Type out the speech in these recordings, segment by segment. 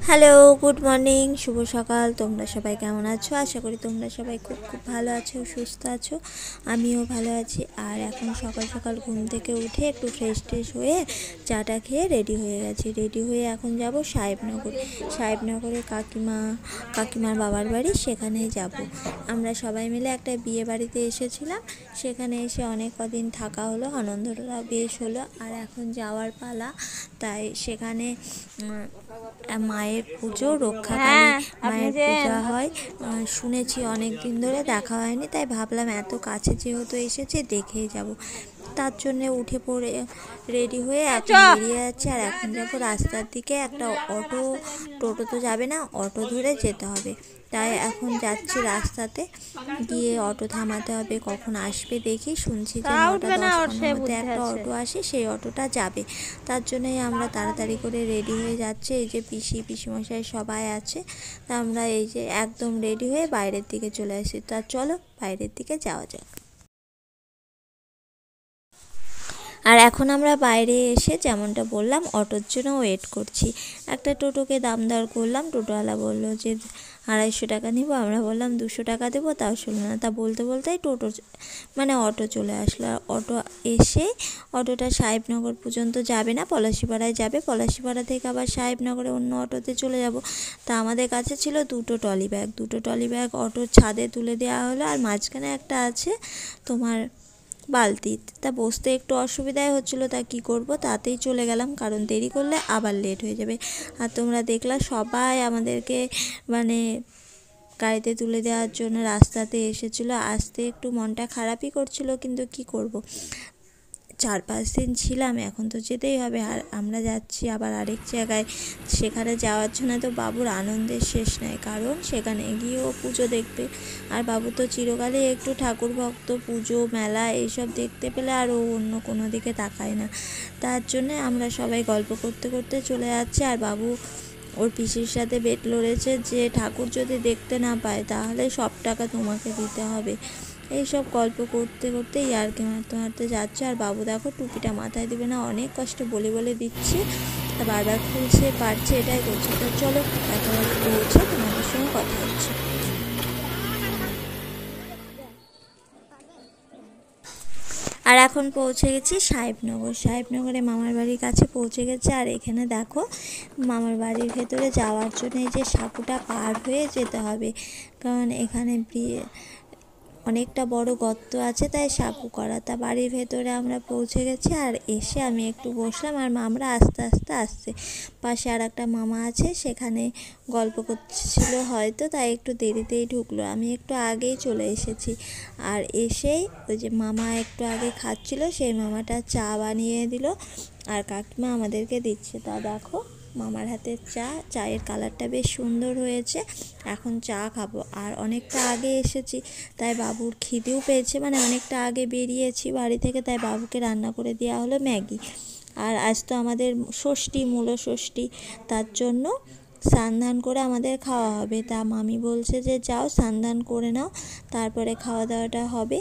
Hello, good morning, শুভ সকাল। তোমরা সবাই কেমন আছো? আশা করি তোমরা সবাই খুব খুব ভালো আছো, সুস্থ আছো। আমিও ভালো আছি। আর এখন সকাল সকাল ঘুম থেকে উঠে একটু ফ্রেশ ট্রেশ হয়ে চাটা খেয়ে রেডি হয়ে গেছি। রেডি হয়ে এখন যাব সাহেবনগরে কাকিমার বাবার বাড়ি, সেখানেই যাব। আমরা সবাই মিলে একটা বিয়ে বাড়িতে এসেছিলাম, সেখানে এসে অনেক কদিন থাকা হলো, আনন্দটা বেশ হলো। আর এখন যাওয়ার পালা, তাই সেখানে মায়ের পুজো, রক্ষাকালী মায়ের পূজা হয় শুনেছি, অনেক দিন ধরে দেখা হয়নি, তাই ভাবলাম এত কাছে যেহেতু এসেছে দেখেই যাব। তার জন্য উঠে পড়ে রেডি হয়ে এখন বেরিয়ে যাচ্ছে। আর এখন যাবো রাস্তার দিকে, একটা টোটো তো যাবে না, অটো ধরে যেতে হবে। তাই এখন যাচ্ছি রাস্তাতে, গিয়ে অটো থামাতে হবে, কখন আসবে দেখি। শুনছি যে 9:10 মধ্যে একটা অটো আসে, সেই অটোটা যাবে। তার জন্যই আমরা তাড়াতাড়ি করে রেডি হয়ে যাচ্ছি। এই যে পিসিমশাই সবাই আছে, তা আমরা এই যে একদম রেডি হয়ে বাইরের দিকে চলে আসি। তা চলো বাইরের দিকে যাওয়া যাক। আর এখন আমরা বাইরে এসে যেমনটা বললাম অটোর জন্য ওয়েট করছি। একটা টোটোকে দাম দর করলাম, টোটোওয়ালা বললো যে 250 টাকা নিব। আমরা বললাম 200 টাকা দেবো, তাও শুনলো না। তা বলতে বলতেই অটো চলে আসলো। আর অটো এসে, অটোটা সাহেবনগর পর্যন্ত যাবে না, পলাশিপাড়ায় যাবে। পলাশিপাড়া থেকে আবার সাহেবনগরে অন্য অটোতে চলে যাব। তা আমাদের কাছে ছিল দুটো ট্রলি ব্যাগ অটোর ছাদে তুলে দেওয়া হলো। আর মাঝখানে একটা আছে তোমার বালতি, তা বসতে একটু অসুবিধাই হচ্ছিলো, তা কি করব, তাতেই চলে গেলাম, কারণ দেরি করলে আবার লেট হয়ে যাবে। আর তোমরা দেখলা সবাই আমাদেরকে গাড়িতে তুলে দেওয়ার জন্য রাস্তাতে এসেছিলো। আসতে একটু মনটা খারাপই করছিল, কিন্তু কি করব, 4-5 দিন ছিলাম, এখন তো যেতেই হবে। আর আমরা যাচ্ছি আবার আরেক জায়গায়, সেখানে যাওয়ার জন্য তো বাবুর আনন্দের শেষ নাই, কারণ সেখানে গিয়েও পুজো দেখবে। আর বাবু তো চিরকালই একটু ঠাকুর ভক্ত, পুজো মেলা এইসব দেখতে পেলে আর ও অন্য কোনো দিকে তাকায় না। তার জন্যে আমরা সবাই গল্প করতে করতে চলে যাচ্ছি। আর বাবু ওর পিসির সাথে বেট লড়েছে যে ঠাকুর যদি দেখতে না পায় তাহলে সব টাকা তোমাকে দিতে হবে। এইসব গল্প করতে করতে ইয়ার্কি মারতে মারতে যাচ্ছে। আর বাবু দেখো টুপিটা মাথায় দেবে না, অনেক কষ্ট বলে দিচ্ছি, তা বারবার খুলছে পারছে, এটাই করছে। তো চলো একেবারে পৌঁছে তোমাদের সঙ্গে কথা হচ্ছে। আর এখন পৌঁছে গেছি সাহেবনগরে মামার বাড়ির কাছে পৌঁছে গেছে। আর এখানে দেখো মামার বাড়ির ভেতরে যাওয়ার জন্য এই যে সাঁকুটা পার হয়ে যেতে হবে, কারণ এখানে অনেকটা বড় গর্ত আছে, তাই সাঁকু করা। তা বাড়ির ভেতরে আমরা পৌঁছে গেছি। আর এসে আমি একটু বসলাম, আর মামরা আস্তে আস্তে আসছে। পাশে আর একটা মামা আছে, সেখানে গল্প করছিল হয়তো, তাই একটু দেরিতেই ঢুকলো। আমি একটু আগেই চলে এসেছি। আর এসেই ওই যে মামা একটু আগে খাচ্ছিল, সেই মামাটা চা বানিয়ে দিল, আর কাকিমা আমাদেরকে দিচ্ছে। তা দেখো মামার হাতের চায়ের কালারটা বেশ সুন্দর হয়েছে। এখন চা খাবো। আর অনেকটা আগে এসেছি, তাই বাবুর খিদেও পেয়েছে, অনেকটা আগে বেরিয়েছি বাড়ি থেকে, তাই বাবুকে রান্না করে দেওয়া হলো ম্যাগি। আর আজ তো আমাদের মূল ষষ্ঠী, তার জন্য স্নান করে আমাদের খাওয়া হবে। তা মামি বলছে যে যাও স্নান করে নাও, তারপরে খাওয়া দাওয়াটা হবে।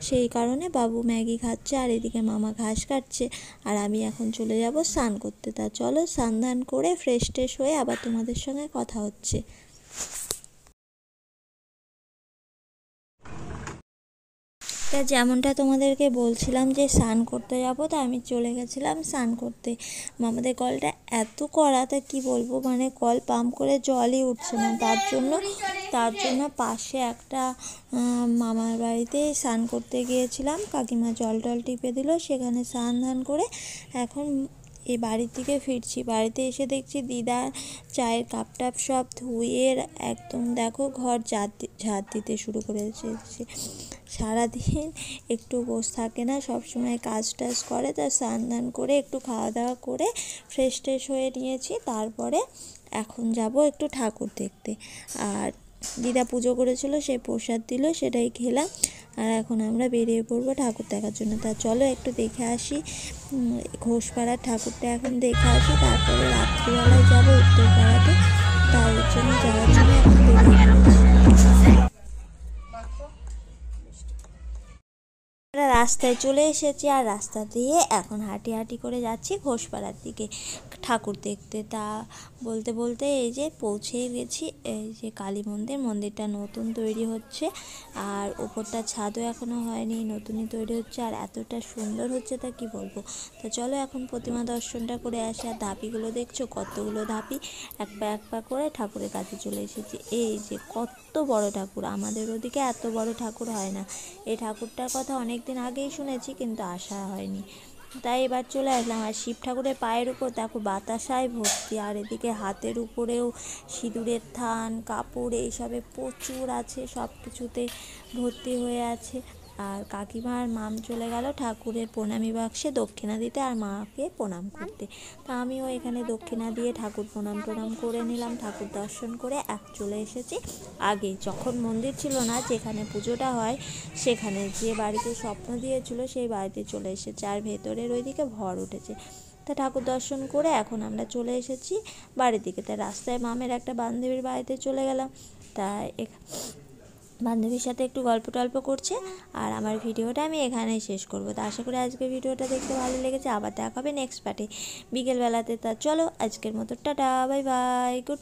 সেই কারণে বাবু ম্যাগি খাচ্ছে, আর এদিকে মামা ঘাস কাটছে। আর আমি এখন চলে যাব স্নান করতে। তা চলো স্নান করে ফ্রেশ ট্রেশ হয়ে আবার তোমাদের সঙ্গে কথা হচ্ছে। তা যেমনটা তোমাদেরকে বলছিলাম যে স্নান করতে যাবো, তা আমি চলে গেছিলাম স্নান করতে। আমাদের কলটা এত কড়া, তা কী বলবো, কল পাম্প করে জলই উঠছে না। তার জন্য পাশে একটা মামার বাড়িতে স্নান করতে গিয়েছিলাম, কাকিমা জল টিপে দিল, সেখানে স্নান করে এখন এই বাড়ির দিকে ফিরছি। বাড়িতে এসে দেখছি দিদা চায়ের কাপ টাপ সব ধুয়ে একদম দেখো ঘর ঝাড় দিতে শুরু করেছে। সারাদিন একটু বসে থাকে না, সবসময় কাজ টাজ করে। তা স্নান করে একটু খাওয়া দাওয়া করে ফ্রেশ ট্রেশ হয়ে নিয়েছি। তারপরে এখন যাব একটু ঠাকুর দেখতে। আর দিদা পুজো করেছিল, সেই প্রসাদ দিল, সেটাই খেলাম। আর এখন আমরা বেরিয়ে পড়বো ঠাকুর দেখার জন্য। তা চলো একটু দেখে আসি, ঘোষপাড়ার ঠাকুরটা এখন দেখে আসি, তারপরে রাত্রিবেলায় যাবো উত্তরপাড়াতে। তার জন্য যাওয়ার জন্য এখন বেরিয়ে পড়েছি। রাস্তায় চলে এসেছি, আর রাস্তা দিয়ে এখন হাঁটি হাঁটি করে যাচ্ছি ঘোষপাড়ার দিকে ঠাকুর দেখতে। তা বলতে বলতে এই যে পৌঁছে গেছি। এই যে কালী মন্দির, মন্দিরটা নতুন তৈরি হচ্ছে, আর ওপরটা ছাদও এখনও হয়নি, নতুনই তৈরি হচ্ছে, আর এতটা সুন্দর হচ্ছে তা কি বলবো। তো চলো এখন প্রতিমা দর্শনটা করে আসি। আর ধাপিগুলো দেখছো, কতগুলো ধাপি, এক পা করে ঠাকুরের কাছে চলে এসেছি। এই যে কত বড় ঠাকুর, আমাদের ওদিকে এত বড় ঠাকুর হয় না। এই ঠাকুরটার কথা অনেক দিন আগেই শুনেছি, কিন্তু আসা হয়নি, তাই এবার চলে আসলাম। আর শিব ঠাকুরের পায়ের উপর দেখো বাতাসায় ভর্তি, আর এদিকে হাতের উপরেও সিঁদুরের থান, কাপড় এইসবে প্রচুর আছে, সব কিছুতে ভর্তি হয়ে আছে। আর কাকিমার মাম চলে গেল ঠাকুরের প্রণামী বাক্সে দক্ষিণা দিতে আর মাকে প্রণাম করতে। তা আমিও এখানে দক্ষিণা দিয়ে ঠাকুর প্রণাম করে নিলাম। ঠাকুর দর্শন করে চলে এসেছি আগে, যখন মন্দির ছিল না, যেখানে পুজোটা হয় সেখানে, যে বাড়িতে স্বপ্ন দিয়েছিল সেই বাড়িতে চলে এসেছে। আর ভেতরের ওইদিকে ভর উঠেছে। তা ঠাকুর দর্শন করে এখন আমরা চলে এসেছি বাড়ির দিকে। তা রাস্তায় মামের একটা বান্ধবীর বাড়িতে চলে গেলাম। তা বান্ধবীর সাথে একটু গল্প টল্প করছে। আর আমার ভিডিওটা আমি এখানেই শেষ করবো। তা আশা করি আজকের ভিডিওটা দেখতে ভালো লেগেছে। আবার দেখা হবে নেক্সট পার্টে বিকেলবেলাতে। তা চলো আজকের মতো টাটা, বাই বাই, গুড।